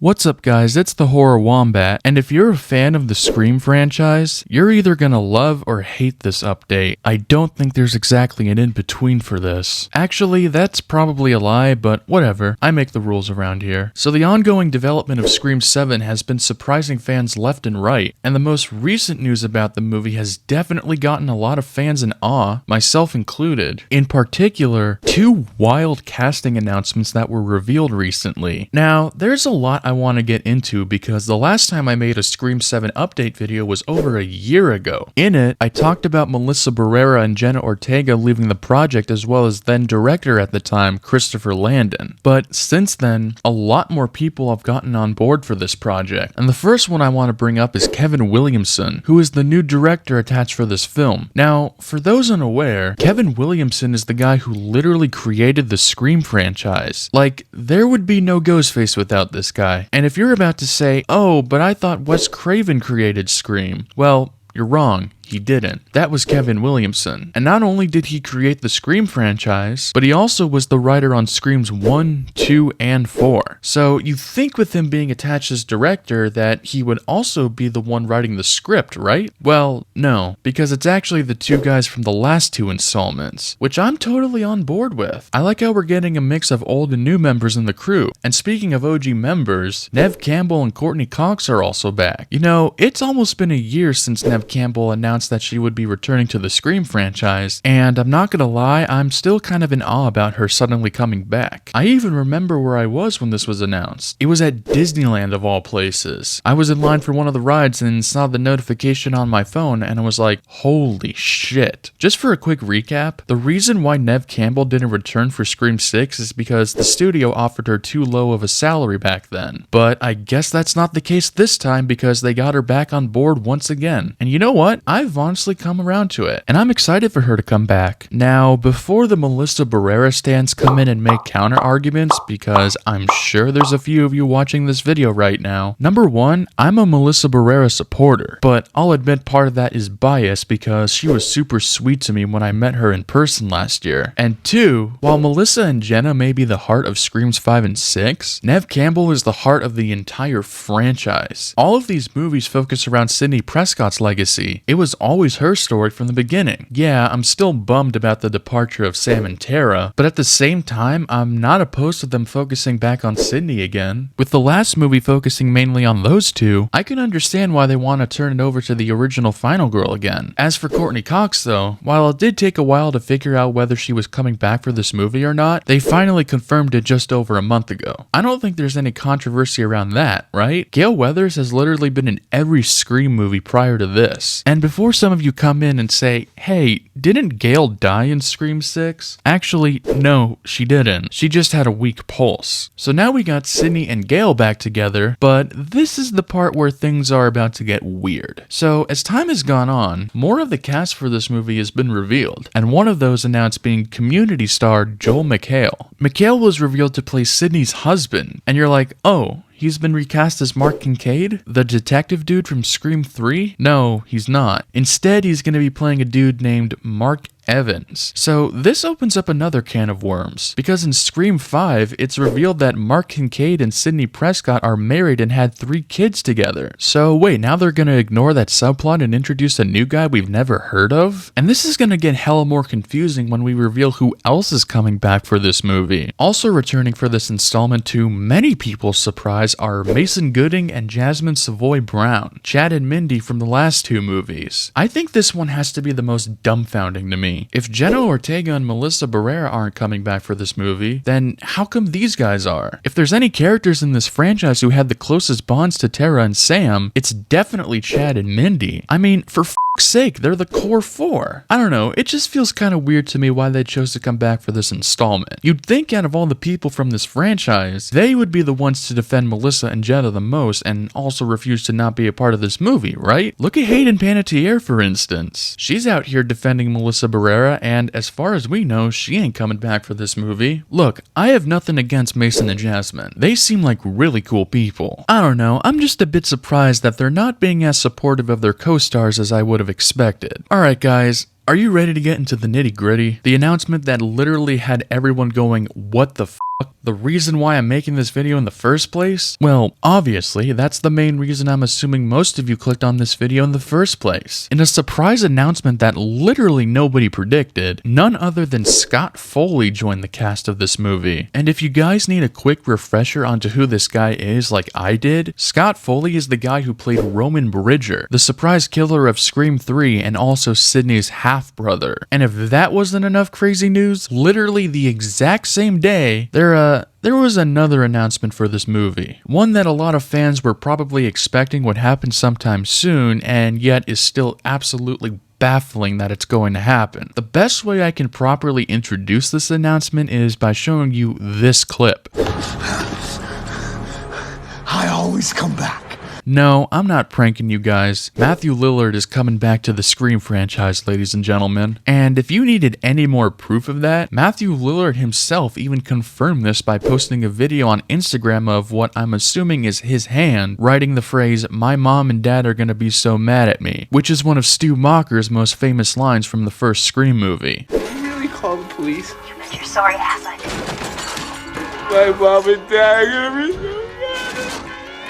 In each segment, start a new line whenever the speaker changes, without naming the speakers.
What's up guys, it's the Horror Wombat, and if you're a fan of the Scream franchise, you're either gonna love or hate this update. I don't think there's exactly an in-between for this. Actually, that's probably a lie, but whatever, I make the rules around here. So the ongoing development of Scream 7 has been surprising fans left and right, and the most recent news about the movie has definitely gotten a lot of fans in awe, myself included. In particular, two wild casting announcements that were revealed recently. Now, there's a lot I want to get into because the last time I made a Scream 7 update video was over a year ago. In it, I talked about Melissa Barrera and Jenna Ortega leaving the project, as well as then director at the time, Christopher Landon. But since then, a lot more people have gotten on board for this project. And the first one I want to bring up is Kevin Williamson, who is the new director attached for this film. Now, for those unaware, Kevin Williamson is the guy who literally created the Scream franchise. Like, there would be no Ghostface without this guy. And if you're about to say, oh, but I thought Wes Craven created Scream, well, you're wrong. He didn't. That was Kevin Williamson. And not only did he create the Scream franchise, but he also was the writer on Screams 1, 2, and 4. So you think with him being attached as director that he would also be the one writing the script, right? Well, no, because it's actually the two guys from the last two installments, which I'm totally on board with. I like how we're getting a mix of old and new members in the crew. And speaking of OG members, Neve Campbell and Courtney Cox are also back. You know, it's almost been a year since Neve Campbell announced that she would be returning to the Scream franchise, and I'm not gonna lie, I'm still kind of in awe about her suddenly coming back. I even remember where I was when this was announced. It was at Disneyland of all places. I was in line for one of the rides and saw the notification on my phone and I was like, holy shit. Just for a quick recap, the reason why Neve Campbell didn't return for Scream 6 is because the studio offered her too low of a salary back then. But I guess that's not the case this time because they got her back on board once again. And you know what? I've honestly come around to it, and I'm excited for her to come back. Now, before the Melissa Barrera stands come in and make counter arguments, because I'm sure there's a few of you watching this video right now. Number one, I'm a Melissa Barrera supporter, but I'll admit part of that is bias because she was super sweet to me when I met her in person last year. And two, while Melissa and Jenna may be the heart of Screams 5 and 6, Neve Campbell is the heart of the entire franchise. All of these movies focus around Sidney Prescott's legacy. It was always her story from the beginning. Yeah, I'm still bummed about the departure of Sam and Tara, but at the same time, I'm not opposed to them focusing back on Sidney again. With the last movie focusing mainly on those two, I can understand why they want to turn it over to the original final girl again. As for Courtney Cox though, while it did take a while to figure out whether she was coming back for this movie or not, they finally confirmed it just over a month ago. I don't think there's any controversy around that, right? Gale Weathers has literally been in every Scream movie prior to this. And before some of you come in and say, hey, didn't Gale die in Scream 6? Actually, no, she didn't. She just had a weak pulse. So now we got Sidney and Gale back together, but this is the part where things are about to get weird. So as time has gone on, more of the cast for this movie has been revealed, and one of those announced being Community star Joel McHale. McHale was revealed to play Sidney's husband, and you're like, oh, he's been recast as Mark Kincaid? The detective dude from Scream 3? No, he's not. Instead, he's going to be playing a dude named Mark Evans. So this opens up another can of worms, because in Scream 5, it's revealed that Mark Kincaid and Sidney Prescott are married and had 3 kids together. So wait, now they're gonna ignore that subplot and introduce a new guy we've never heard of? And this is gonna get hella more confusing when we reveal who else is coming back for this movie. Also returning for this installment to many people's surprise are Mason Gooding and Jasmine Savoy Brown, Chad and Mindy from the last 2 movies. I think this one has to be the most dumbfounding to me. If Jenna Ortega and Melissa Barrera aren't coming back for this movie, then how come these guys are? If there's any characters in this franchise who had the closest bonds to Tara and Sam, it's definitely Chad and Mindy. I mean, for f***'s sake, they're the core 4. I don't know, it just feels kind of weird to me why they chose to come back for this installment. You'd think out of all the people from this franchise, they would be the ones to defend Melissa and Jenna the most and also refuse to not be a part of this movie, right? Look at Hayden Panettiere, for instance. She's out here defending Melissa Barrera, and as far as we know, she ain't coming back for this movie. Look, I have nothing against Mason and Jasmine. They seem like really cool people. I don't know, I'm just a bit surprised that they're not being as supportive of their co-stars as I would have expected. Alright guys, Are you ready to get into the nitty-gritty? The announcement that literally had everyone going, what the f***? The reason why I'm making this video in the first place? Well, obviously, that's the main reason I'm assuming most of you clicked on this video in the first place. In a surprise announcement that literally nobody predicted, none other than Scott Foley joined the cast of this movie. And if you guys need a quick refresher onto who this guy is like I did, Scott Foley is the guy who played Roman Bridger, the surprise killer of Scream 3 and also Sydney's half-brother. And if that wasn't enough crazy news, literally the exact same day, there was another announcement for this movie. One that a lot of fans were probably expecting would happen sometime soon, and yet is still absolutely baffling that it's going to happen. The best way I can properly introduce this announcement is by showing you this clip.
I always come back.
No, I'm not pranking you guys. Matthew Lillard is coming back to the Scream franchise, ladies and gentlemen. And if you needed any more proof of that, Matthew Lillard himself even confirmed this by posting a video on Instagram of what I'm assuming is his hand writing the phrase, "My mom and dad are gonna be so mad at me," which is one of Stu Macher's most famous lines from the first Scream movie.
Did you really call the police?
You bet your sorry ass I did.
My mom and dad are gonna be so mad.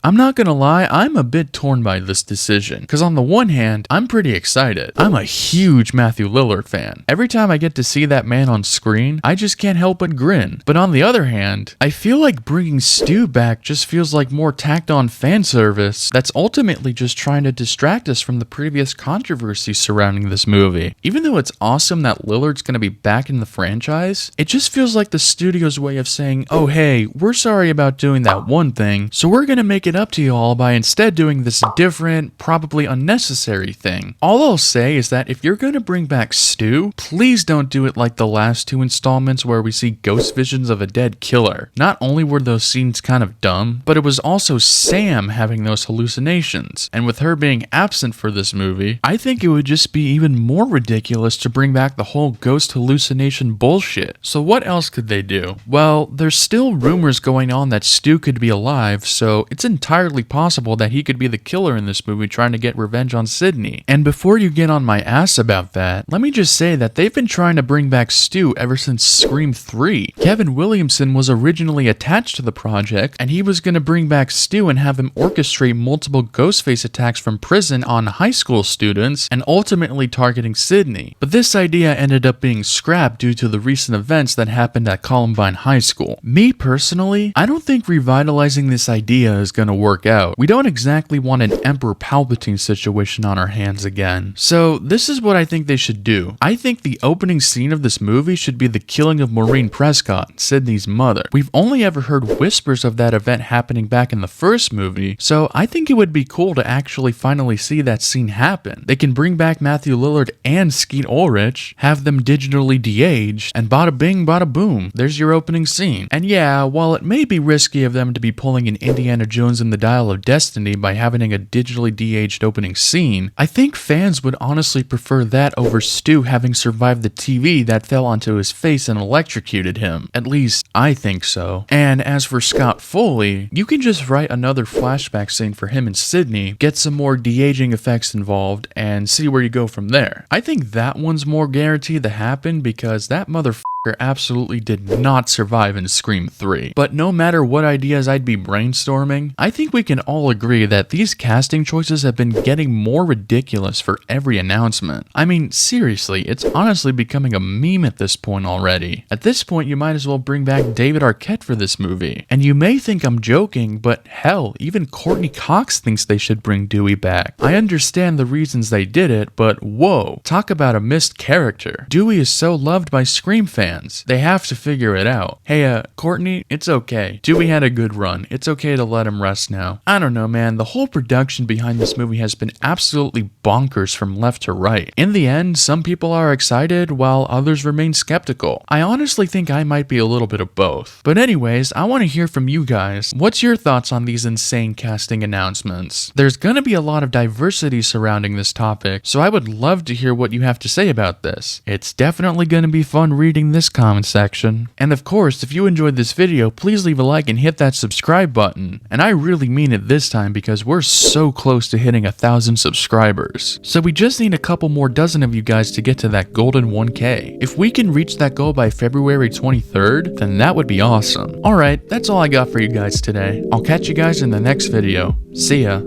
I'm not gonna lie, I'm a bit torn by this decision, because on the one hand, I'm pretty excited. I'm a huge Matthew Lillard fan. Every time I get to see that man on screen, I just can't help but grin. But on the other hand, I feel like bringing Stu back just feels like more tacked on fan service that's ultimately just trying to distract us from the previous controversy surrounding this movie. Even though it's awesome that Lillard's gonna be back in the franchise, it just feels like the studio's way of saying, oh hey, we're sorry about doing that one thing, so we're gonna make it up to you all by instead doing this different, probably unnecessary thing. All I'll say is that if you're gonna bring back Stu, please don't do it like the last two installments where we see ghost visions of a dead killer. Not only were those scenes kind of dumb, but it was also Sam having those hallucinations. And with her being absent for this movie, I think it would just be even more ridiculous to bring back the whole ghost hallucination bullshit. So what else could they do? Well, there's still rumors going on that Stu could be alive, so it's entirely possible that he could be the killer in this movie trying to get revenge on Sydney. And before you get on my ass about that, let me just say that they've been trying to bring back Stu ever since Scream 3. Kevin Williamson was originally attached to the project, and he was going to bring back Stu and have him orchestrate multiple Ghostface attacks from prison on high school students and ultimately targeting Sydney. But this idea ended up being scrapped due to the recent events that happened at Columbine High School. Me personally, I don't think revitalizing this idea is going to work out. We don't exactly want an Emperor Palpatine situation on our hands again. So this is what I think they should do. I think the opening scene of this movie should be the killing of Maureen Prescott, Sydney's mother. We've only ever heard whispers of that event happening back in the first movie, so I think it would be cool to actually finally see that scene happen. They can bring back Matthew Lillard and Skeet Ulrich, have them digitally de-aged, and bada bing bada boom, there's your opening scene. And yeah, while it may be risky of them to be pulling an Indiana Jones in the Dial of Destiny by having a digitally de-aged opening scene, I think fans would honestly prefer that over Stu having survived the TV that fell onto his face and electrocuted him. At least, I think so. And as for Scott Foley, you can just write another flashback scene for him and Sydney, get some more de-aging effects involved, and see where you go from there. I think that one's more guaranteed to happen because that motherfucker absolutely did not survive in Scream 3. But no matter what ideas I'd be brainstorming, I think we can all agree that these casting choices have been getting more ridiculous for every announcement. I mean, seriously, it's honestly becoming a meme at this point already. At this point, you might as well bring back David Arquette for this movie. And you may think I'm joking, but hell, even Courtney Cox thinks they should bring Dewey back. I understand the reasons they did it, but whoa, talk about a missed character. Dewey is so loved by Scream fans. They have to figure it out. Hey, Courtney, it's okay. Dewey had a good run. It's okay to let him rest now. I don't know, man. The whole production behind this movie has been absolutely bonkers from left to right. In the end, some people are excited while others remain skeptical. I honestly think I might be a little bit of both. But anyways, I want to hear from you guys. What's your thoughts on these insane casting announcements? There's gonna be a lot of diversity surrounding this topic, so I would love to hear what you have to say about this. It's definitely gonna be fun reading this this comment section. And of course, if you enjoyed this video, please leave a like and hit that subscribe button. And I really mean it this time because we're so close to hitting 1,000 subscribers. So we just need a couple more dozen of you guys to get to that golden 1K. If we can reach that goal by February 23rd, then that would be awesome. Alright, that's all I got for you guys today. I'll catch you guys in the next video. See ya.